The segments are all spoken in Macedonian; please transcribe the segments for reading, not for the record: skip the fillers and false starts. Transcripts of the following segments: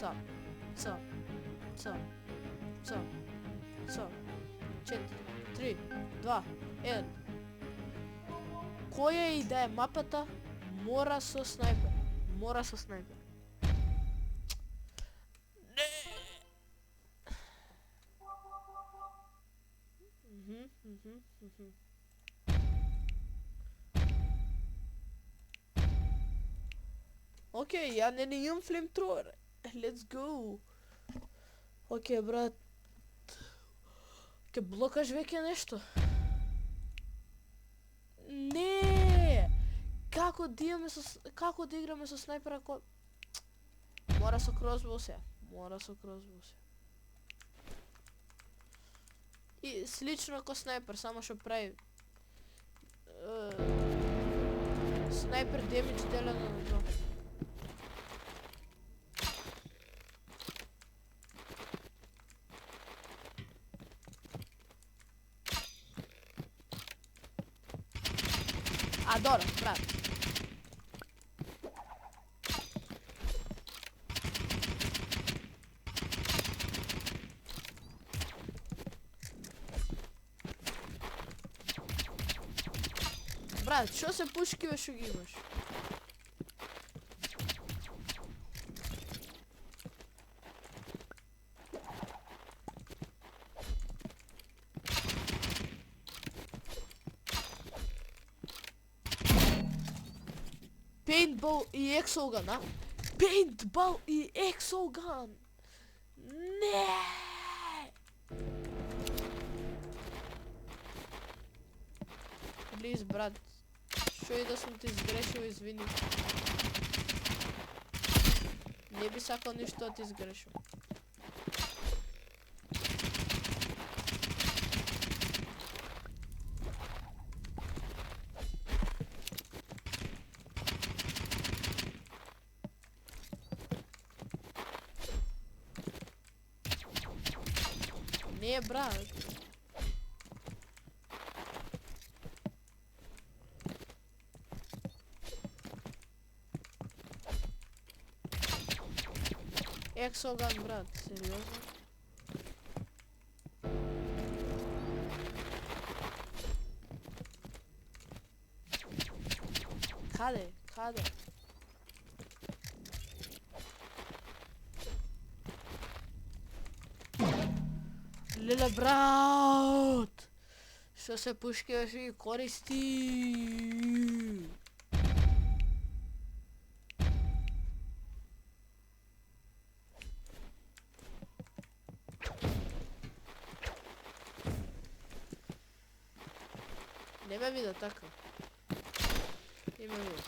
Ca. 4, 3, 2, 1. Која и да е мапата, мора со снайпер. Не! Океј, ја не имам флеймтровер. Let's go. Океј, брат. Ке блокаш веќе нешто. како да играме со снайпер ако мора со кросбоу се. И слично како снайпер, само што прави снайпер демидж делено на 2. А, добро, брат. Брат, што се пушки бе што ги имаш? Paintball и Exogан, а? Paintball и Exogан! Не! Плиз, брат. Што и да сум ти сгрешил, извини. Не би сакал ништо да ти сгрешил. Не, брат. Exogан, брат, сериозно? Каде? Леле, брат! Што се пушки да ги користи? Не ме вида така. Не ме вида.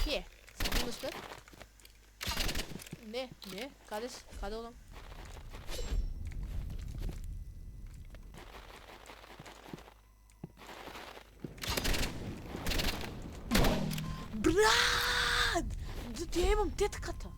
Ке? Сидим успет? Не, каде одам? Брат! Зато ја имам тетката.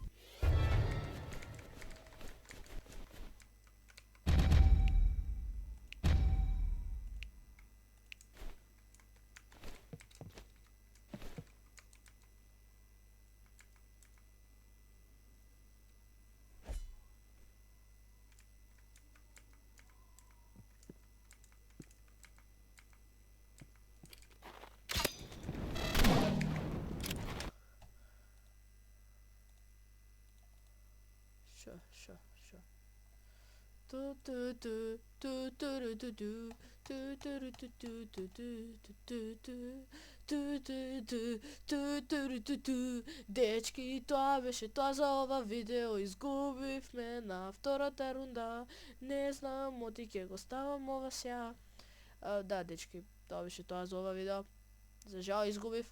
Шо. Дечки, тоа беше тоа за ова видео. Изгубивме на втората рунда. Не знам, оти ќе го ставам ова сега. Да, дечки, тоа беше тоа за ова видео. За жал изгубив.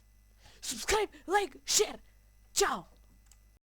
Subscribe, like, share. Чао!